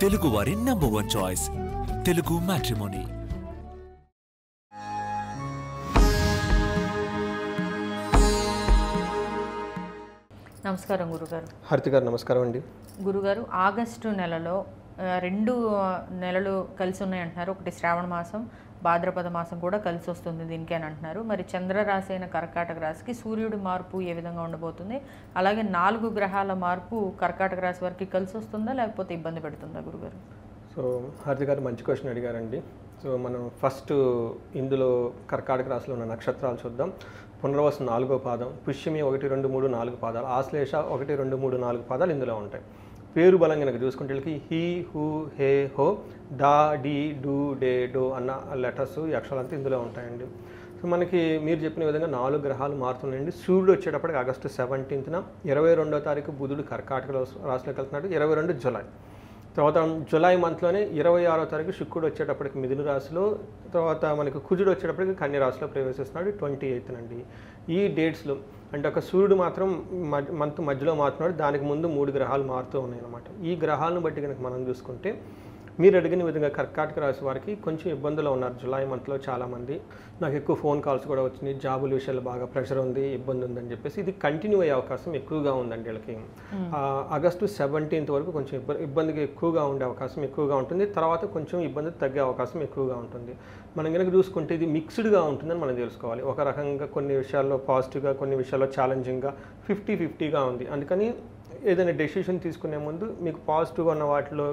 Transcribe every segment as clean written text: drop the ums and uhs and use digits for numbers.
తెలుగు వారి number 1 choice Telugu matrimony. నమస్కారం గురుగారు. హారతి గారు నమస్కారం అండి. గురుగారు, ఆగస్టు నెలలో 2 నెలలు కలిసి ఉన్నాయంటున్నారు. ఒకటి శ్రావణ మాసం, భాద్రపద మాసం కూడా కలిసి వస్తుంది దీనికి అని అంటున్నారు. మరి చంద్రరాశి అయిన కర్కాటక రాశికి సూర్యుడి మార్పు ఏ విధంగా ఉండబోతుంది? అలాగే 4 గ్రహాల మార్పు కర్కాటక రాశి వారికి కలిసి వస్తుందా లేకపోతే ఇబ్బంది పెడుతుందా గురుగారు? సో హారతి గారు మంచి క్వశ్చన్ అడిగారండి. సో మనం ఫస్ట్ ఇందులో కర్కాటక రాశిలో ఉన్న నక్షత్రాలు చూద్దాం. పునర్వసు 4వ పాదం, పుష్యమి 1, 2, 3, 4 పాదాలు, ఆశ్లేష 1, 2, 3, 4 పాదాలు ఇందులో ఉంటాయి. పేరు బలం కనుక చూసుకుంటే వీళ్ళకి హీ, హూ, హే, హో, డా, డి, డు, డే, డో అన్న లెటర్స్ ఈ అక్షరాలంతా ఇందులో ఉంటాయండి. సో మనకి మీరు చెప్పిన విధంగా 4 గ్రహాలు మారుతున్నాయండి. సూర్యుడు వచ్చేటప్పటికి ఆగస్టు 17న 22వ తారీఖు బుధుడు కర్కాటక రాశిలోకి వెళ్తున్నాడు. 22 జూలై. తర్వాత జూలై మంత్లోనే 26వ తారీఖు శుక్రుడు వచ్చేటప్పటికి మిథున రాశిలో, తర్వాత మనకి కుజుడు వచ్చేటప్పటికి కన్య రాశిలో ప్రవేశిస్తున్నాడు 28న అండి. ఈ డేట్స్లో అంటే ఒక సూర్యుడు మాత్రం మంత్ మధ్యలో మారుతున్నాడు, దానికి ముందు 3 గ్రహాలు మారుతూ ఉన్నాయి అన్నమాట. ఈ గ్రహాలను బట్టి కనుక మనం చూసుకుంటే మీరు అడిగిన విధంగా కర్కాటక రాశి వారికి కొంచెం ఇబ్బందులు ఉన్నారు జూలై మంత్లో. చాలామంది నాకు ఎక్కువ ఫోన్ కాల్స్ కూడా వచ్చినాయి, జాబుల విషయాలు బాగా ప్రెషర్ ఉంది, ఇబ్బంది ఉందని చెప్పేసి. ఇది కంటిన్యూ అయ్యే అవకాశం ఎక్కువగా ఉందండి వీళ్ళకి. ఆగస్టు 17th వరకు కొంచెం ఇబ్బందికి ఎక్కువగా ఉండే అవకాశం ఎక్కువగా ఉంటుంది. తర్వాత కొంచెం ఇబ్బంది తగ్గే అవకాశం ఎక్కువగా ఉంటుంది. మనం కనుక చూసుకుంటే ఇది మిక్స్డ్గా ఉంటుందని మనం తెలుసుకోవాలి. ఒక రకంగా కొన్ని విషయాల్లో పాజిటివ్గా, కొన్ని విషయాల్లో ఛాలెంజింగ్గా 50-50గా ఉంది. అందుకని ఏదైనా డెసిషన్ తీసుకునే ముందు మీకు పాజిటివ్గా ఉన్న వాటిలో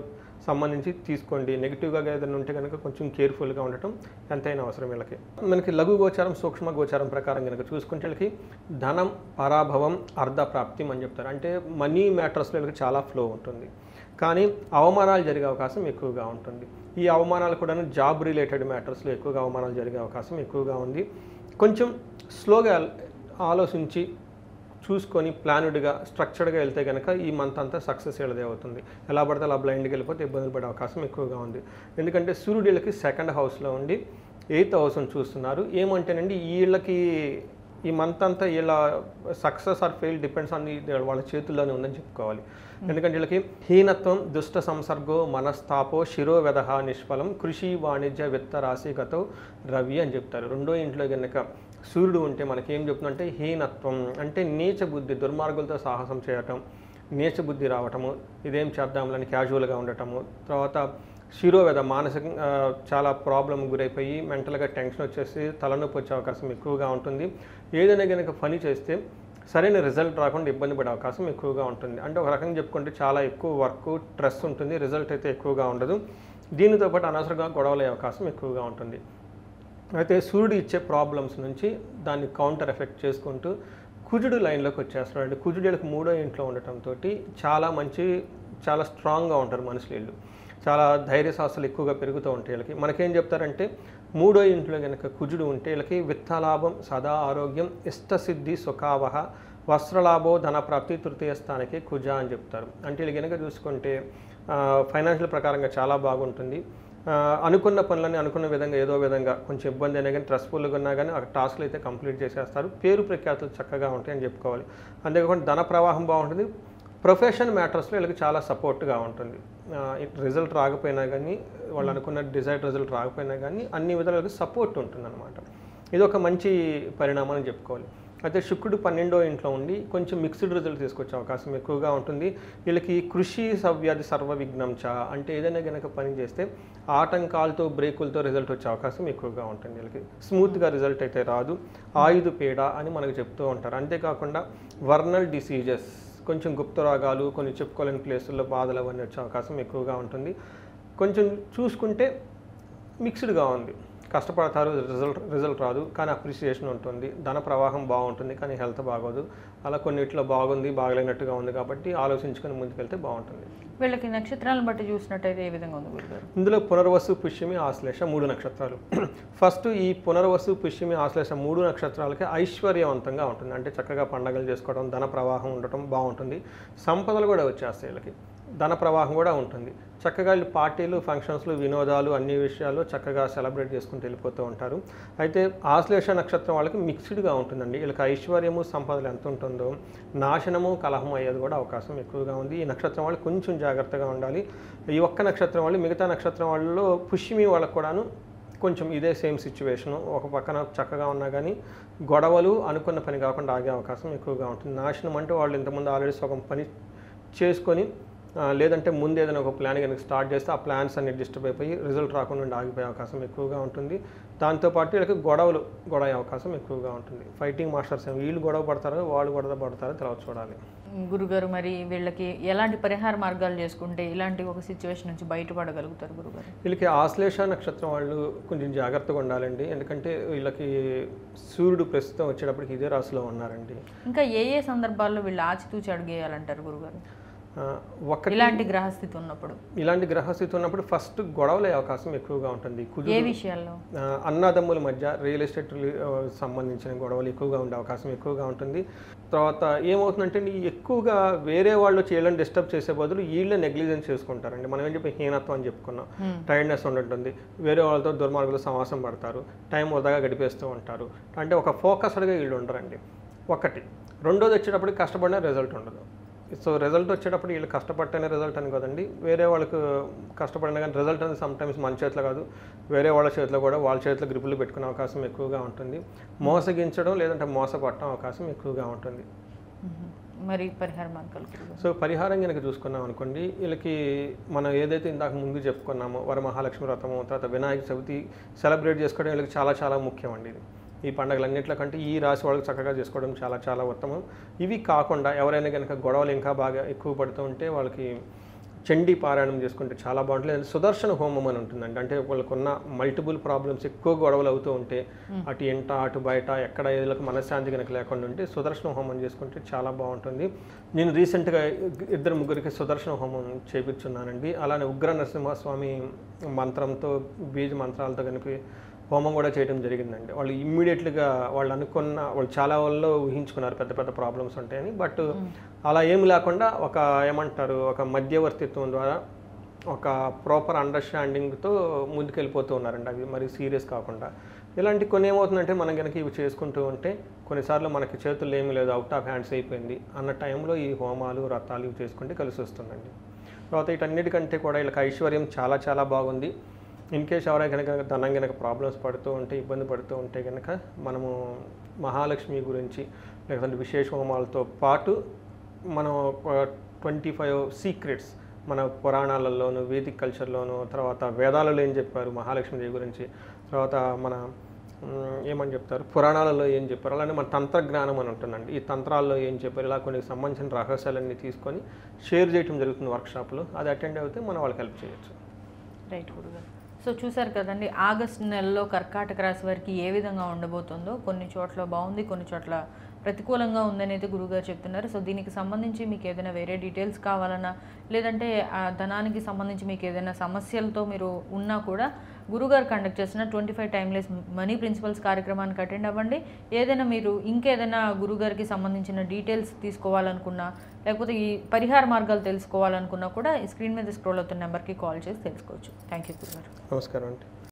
సంబంధించి తీసుకోండి. నెగిటివ్గా ఏదైనా ఉంటే కనుక కొంచెం కేర్ఫుల్గా ఉండటం ఎంతైనా అవసరం వీళ్ళకి. మనకి లఘు గోచారం, సూక్ష్మ గోచారం ప్రకారం కనుక చూసుకుంటే వీళ్ళకి ధనం, పరాభవం, అర్ధప్రాప్తి అని చెప్తారు. అంటే మనీ మ్యాటర్స్లో వీళ్ళకి చాలా ఫ్లో ఉంటుంది, కానీ అవమానాలు జరిగే అవకాశం ఎక్కువగా ఉంటుంది. ఈ అవమానాలు కూడా జాబ్ రిలేటెడ్ మ్యాటర్స్లో ఎక్కువగా అవమానాలు జరిగే అవకాశం ఎక్కువగా ఉంది. కొంచెం స్లోగా ఆలోచించి చూసుకొని ప్లానుడ్గా, స్ట్రక్చర్డ్గా వెళ్తే కనుక ఈ మంత్ అంతా సక్సెస్ వీళ్ళదే అవుతుంది. ఎలా పడితే అలా బ్లైండ్కి వెళ్ళిపోతే ఇబ్బందులు పడే అవకాశం ఎక్కువగా ఉంది. ఎందుకంటే సూర్యుడు వీళ్ళకి 2nd హౌస్లో ఉండి 8th హౌస్ని చూస్తున్నారు. ఏమంటేనండి వీళ్ళకి ఈ మంత్ అంతా వీళ్ళ success or fail depends on వాళ్ళ చేతుల్లోనే ఉందని చెప్పుకోవాలి. ఎందుకంటే వీళ్ళకి హీనత్వం, దుష్ట సంసర్గో, మనస్తాపో, శిరోవెదహ నిష్ఫలం, కృషి, వాణిజ్య, విత్త రాశిగతో రవి అని చెప్తారు. 2వ ఇంట్లో కనుక సూర్యుడు ఉంటే మనకేం చెప్తుందంటే హీనత్వం అంటే నీచ బుద్ధి, దుర్మార్గులతో సాహసం చేయటం, నీచ బుద్ధి రావటము, ఇదేం చేద్దాంలని క్యాజువల్గా ఉండటము. తర్వాత శిరోవేద, మానసికంగా చాలా ప్రాబ్లం గురైపోయి మెంటల్గా టెన్షన్ వచ్చేసి తలనొప్పి వచ్చే అవకాశం ఎక్కువగా ఉంటుంది. ఏదైనా కనుక పని చేస్తే సరైన రిజల్ట్ రాకుండా ఇబ్బంది పడే అవకాశం ఎక్కువగా ఉంటుంది. అంటే ఒక రకంగా చెప్పుకుంటే చాలా ఎక్కువ వర్క్, స్ట్రెస్ ఉంటుంది, రిజల్ట్ అయితే ఎక్కువగా ఉండదు. దీనితో పాటు అనవసరంగా గొడవలు అయ్యే అవకాశం ఎక్కువగా ఉంటుంది. అయితే సూర్యుడు ఇచ్చే ప్రాబ్లమ్స్ నుంచి దాన్ని కౌంటర్ ఎఫెక్ట్ చేసుకుంటూ కుజుడు లైన్లోకి వచ్చేస్తున్నాడు. కుజుడు వీళ్ళకి 3వ ఇంట్లో ఉండటంతో చాలా స్ట్రాంగ్గా ఉంటారు మనుషులు. వీళ్ళు చాలా ధైర్య సాహసాలు ఎక్కువగా పెరుగుతూ ఉంటాయి వీళ్ళకి. మనకేం చెప్తారంటే 3వ ఇంట్లో కనుక కుజుడు ఉంటే వీళ్ళకి విత్తలాభం, సదా ఆరోగ్యం, ఇష్టసిద్ధి, సుఖావహ, వస్త్రలాభో, ధనప్రాప్తి, 3వ స్థానానికి కుజ అని చెప్తారు. అంటే వీళ్ళు కనుక చూసుకుంటే ఫైనాన్షియల్ ప్రకారంగా చాలా బాగుంటుంది. అనుకున్న పనులని అనుకున్న విధంగా ఏదో విధంగా కొంచెం ఇబ్బంది అయినా కానీ, స్ట్రెస్ఫుల్గా ఉన్నా కానీ ఆ టాస్క్లు అయితే కంప్లీట్ చేసేస్తారు. పేరు ప్రఖ్యాతులు చక్కగా ఉంటాయని చెప్పుకోవాలి. అంతేకాకుండా ధన ప్రవాహం బాగుంటుంది. ప్రొఫెషన్ మ్యాటర్స్లో వీళ్ళకి చాలా సపోర్ట్గా ఉంటుంది. రిజల్ట్ రాకపోయినా కానీ, వాళ్ళు అనుకున్న డిజైర్డ్ రిజల్ట్ రాకపోయినా కానీ అన్ని విధాలుగా సపోర్ట్ ఉంటుంది అన్నమాట. ఇది ఒక మంచి పరిణామం అని చెప్పుకోవాలి. అయితే శుక్రుడు 12వ ఇంట్లో ఉండి కొంచెం మిక్స్డ్ రిజల్ట్ తీసుకొచ్చే అవకాశం ఎక్కువగా ఉంటుంది. వీళ్ళకి కృషి, సవ్యాధి, సర్వ విఘ్నం చ అంటే ఏదైనా కనుక పని చేస్తే ఆటంకాలతో, బ్రేకులతో రిజల్ట్ వచ్చే అవకాశం ఎక్కువగా ఉంటుంది. వీళ్ళకి స్మూత్గా రిజల్ట్ అయితే రాదు. ఆయుధ పీడ అని మనకు చెప్తూ ఉంటారు. అంతేకాకుండా వర్నల్ డిసీజెస్, కొంచెం గుప్త రోగాలు, కొన్ని చెప్పుకోలేని ప్లేసుల్లో బాధలు అవన్నీ వచ్చే అవకాశం ఎక్కువగా ఉంటుంది. కొంచెం చూసుకుంటే మిక్స్డ్గా ఉంది. కష్టపడతారు, రిజల్ట్ రాదు, కానీ అప్రిసియేషన్ ఉంటుంది. ధన ప్రవాహం బాగుంటుంది, కానీ హెల్త్ బాగోదు. అలా కొన్నిట్లో బాగుంది, బాగలేనట్టుగా ఉంది. కాబట్టి ఆలోచించుకొని ముందుకెళ్తే బాగుంటుంది. వీళ్ళకి నక్షత్రాలను బట్టి చూసినట్టయితే ఏ విధంగా ఉంది గురుగారు? ఇందులో పునర్వసు, పుష్యమి, ఆశ్లేష 3 నక్షత్రాలు. ఫస్ట్ ఈ పునర్వసు, పుష్యమి, ఆశ్లేష 3 నక్షత్రాలకి ఐశ్వర్యవంతంగా ఉంటుంది. అంటే చక్కగా పండగలు చేసుకోవడం, ధన ప్రవాహం ఉండటం బాగుంటుంది. సంపదలు కూడా వచ్చేస్తాయి వీళ్ళకి, ధన ప్రవాహం కూడా ఉంటుంది. చక్కగా వీళ్ళు పార్టీలు ఫంక్షన్స్లు వినోదాలు అన్ని విషయాలు చక్కగా సెలబ్రేట్ చేసుకుంటూ వెళ్ళిపోతూ ఉంటారు. అయితే ఆశ్లేష నక్షత్రం వాళ్ళకి మిక్స్డ్గా ఉంటుందండి. వీళ్ళకి ఐశ్వర్యము సంపదలు ఎంత ఉంటుందో నాశనము కలహం అయ్యేది కూడా అవకాశం ఎక్కువగా ఉంది. ఈ నక్షత్రం వాళ్ళు కొంచెం జాగ్రత్తగా ఉండాలి. ఈ ఒక్క నక్షత్రం వాళ్ళు మిగతా నక్షత్రం వాళ్ళలో పుష్యమి వాళ్ళకు కూడాను కొంచెం ఇదే సేమ్ సిచ్యువేషను. ఒక పక్కన చక్కగా ఉన్నా కానీ గొడవలు అనుకున్న పని కాకుండా ఆగే అవకాశం ఎక్కువగా ఉంటుంది. నాశనం అంటే వాళ్ళు ఇంతకుముందు ఆల్రెడీ సగం పని చేసుకొని లేదంటే ముందు ఏదైనా ఒక ప్లాన్ కనుక స్టార్ట్ చేస్తే ఆ ప్లాన్స్ అన్ని డిస్టర్బ్ అయిపోయి రిజల్ట్ రాకుండా ఆగిపోయే అవకాశం ఎక్కువగా ఉంటుంది. దాంతోపాటు వీళ్ళకి గొడవ అయ్యే అవకాశం ఎక్కువగా ఉంటుంది. ఫైటింగ్ మాస్టర్స్ వీళ్ళు గొడవ పడతారో వాళ్ళు గొడవ పడతారో తర్వాత చూడాలి. గురుగారు, మరి వీళ్ళకి ఎలాంటి పరిహార మార్గాలు చేసుకుంటే ఇలాంటి ఒక సిచ్యువేషన్ నుంచి బయటపడగలుగుతారు గురుగారు? వీళ్ళకి ఆశ్లేష నక్షత్రం వాళ్ళు కొంచెం జాగ్రత్తగా ఉండాలండి. ఎందుకంటే వీళ్ళకి సూర్యుడు ప్రస్తుతం వచ్చేటప్పటికి ఇదే రాశిలో ఉన్నారండి. ఇంకా ఏ ఏ సందర్భాల్లో వీళ్ళు ఆచితూచి అడిగేయాలంటారు గురుగారు? ఇలాంటి గ్రహస్థితి ఉన్నప్పుడు ఫస్ట్ గొడవలు అయ్యే అవకాశం ఎక్కువగా ఉంటుంది. ఏ విషయాల్లో? అన్నదమ్ముల మధ్య రియల్ ఎస్టేట్ సంబంధించిన గొడవలు ఎక్కువగా ఉండే అవకాశం ఎక్కువగా ఉంటుంది. తర్వాత ఏమవుతుందంటే ఎక్కువగా వేరే వాళ్ళు చేయడానికి డిస్టర్బ్ చేసే బదులు వీళ్ళే నెగ్లిజెన్స్ చేసుకుంటారండి. మనం ఏం చెప్పి హీనత్వం అని చెప్పుకున్నాం. టైర్డ్నెస్ ఉంటుంది. వేరే వాళ్ళతో దుర్మార్గులు సమాసం పడతారు, టైం వృధాగా గడిపేస్తూ ఉంటారు. అంటే ఒక ఫోకస్డ్గా వీళ్ళు ఉండరండి. ఒకటి. రెండోది వచ్చేటప్పటికి కష్టపడిన రిజల్ట్ ఉండదు. సో రిజల్ట్ వచ్చేటప్పుడు వీళ్ళు కష్టపడితేనే రిజల్ట్ అని కదండి, వేరే వాళ్ళకు కష్టపడినా కానీ రిజల్ట్ అనేది సమ్టైమ్స్ మన చేతిలో కాదు, వేరే వాళ్ళ చేతిలో కూడా వాళ్ళ చేతిలో గ్రిప్పులు పెట్టుకునే అవకాశం ఎక్కువగా ఉంటుంది. మోసగించడం లేదంటే మోసపడటం అవకాశం ఎక్కువగా ఉంటుంది. మరి పరిహార మార్గాలు? సో పరిహారం కనుక చూసుకున్నాం అనుకోండి, వీళ్ళకి మనం ఏదైతే ఇందాక ముందు చెప్పుకున్నామో వరమహాలక్ష్మి వ్రతము, తర్వాత వినాయక చవితి సెలబ్రేట్ చేసుకోవడం వీళ్ళకి చాలా చాలా ముఖ్యం అండి. ఈ పండుగలన్నింటిలో కంటే ఈ రాశి వాళ్ళకి చక్కగా చేసుకోవడం చాలా చాలా ఉత్తమం. ఇవి కాకుండా ఎవరైనా కనుక గొడవలు ఇంకా బాగా ఎక్కువ పడుతూ ఉంటే వాళ్ళకి చండీ పారాయణం చేసుకుంటే చాలా బాగుంటుంది. లేదంటే సుదర్శన హోమం అని ఉంటుందండి. అంటే వాళ్ళకున్న మల్టిపుల్ ప్రాబ్లమ్స్ ఎక్కువ గొడవలు అవుతూ ఉంటే అటు ఇంట అటు బయట ఎక్కడ ఏదో మనశ్శాంతి కనుక లేకుండా ఉంటే సుదర్శన హోమం చేసుకుంటే చాలా బాగుంటుంది. నేను రీసెంట్గా 2-3 సుదర్శన హోమం చేపించున్నానండి. అలానే ఉగ్ర నరసింహస్వామి మంత్రంతో బీజ మంత్రాలతో కనుక హోమం కూడా చేయడం జరిగిందండి. వాళ్ళు ఇమ్మీడియట్గా వాళ్ళు చాలా వాళ్ళు ఊహించుకున్నారు పెద్ద పెద్ద ప్రాబ్లమ్స్ ఉంటాయని. బట్ అలా ఏమి లేకుండా ఒక మధ్యవర్తిత్వం ద్వారా ఒక ప్రాపర్ అండర్స్టాండింగ్తో ముందుకెళ్ళిపోతూ ఉన్నారండి. అవి మరి సీరియస్ కాకుండా. ఇలాంటి కొన్ని ఏమవుతుందంటే మనం కనుక ఇవి చేసుకుంటూ ఉంటే కొన్నిసార్లు మనకి చేతుల్లో ఏమీ లేదు, అవుట్ ఆఫ్ హ్యాండ్స్ అయిపోయింది అన్న టైంలో ఈ హోమాలు వ్రతాలు ఇవి చేసుకుంటే కలిసి వస్తుందండి. తర్వాత వీటన్నిటికంటే కూడా వీళ్ళకి ఐశ్వర్యం చాలా చాలా బాగుంది. ఇన్ కేస్ ఎవరైనా కనుక ధనం కనుక ప్రాబ్లమ్స్ పడుతూ ఉంటే ఇబ్బంది పడుతూ ఉంటే కనుక మనము మహాలక్ష్మి గురించి లేకపోతే విశేష హోమాలతో పాటు మనం 25 సీక్రెట్స్ మన పురాణాలలోను వేదిక్ కల్చర్లోను తర్వాత వేదాలలో ఏం చెప్పారు మహాలక్ష్మీదేవి గురించి, తర్వాత మన ఏమని చెప్తారు పురాణాలలో ఏం చెప్పారు, అలానే మన తంత్రజ్ఞానం అని ఉంటుందండి. ఈ తంత్రాల్లో ఏం చెప్పారు, ఇలా కొన్ని సంబంధించిన రహస్యాలన్నీ తీసుకొని షేర్ చేయడం జరుగుతుంది వర్క్షాప్లో. అది అటెండ్ అయితే మనం వాళ్ళకి హెల్ప్ చేయొచ్చు. రైట్ గురుగారు. సో చూసారు కదండి, ఆగస్టు నెలలో కర్కాటక రాశి వారికి ఏ విధంగా ఉండబోతుందో. కొన్ని చోట్ల బాగుంది, కొన్ని చోట్ల ప్రతికూలంగా ఉందని అయితే గురుగారు చెప్తున్నారు. సో దీనికి సంబంధించి మీకు ఏదైనా వేరే డీటెయిల్స్ కావాలన్నా లేదంటే ధనానికి సంబంధించి మీకు ఏదైనా సమస్యలతో మీరు ఉన్నా కూడా గురుగారు కండక్ట్ చేసిన 25 టైమ్లెస్ మనీ ప్రిన్సిపల్స్ కార్యక్రమానికి అటెండ్ అవ్వండి. ఏదైనా మీరు ఇంకేదైనా గురుగారికి సంబంధించిన డీటెయిల్స్ తీసుకోవాలనుకున్నా లేకపోతే ఈ పరిహార మార్గాలు తెలుసుకోవాలనుకున్నా కూడా ఈ స్క్రీన్ మీద స్క్రోల్ అవుతున్న నెంబర్కి కాల్ చేసి తెలుసుకోవచ్చు. థ్యాంక్ యూ గురుగారు. నమస్కారం అండి.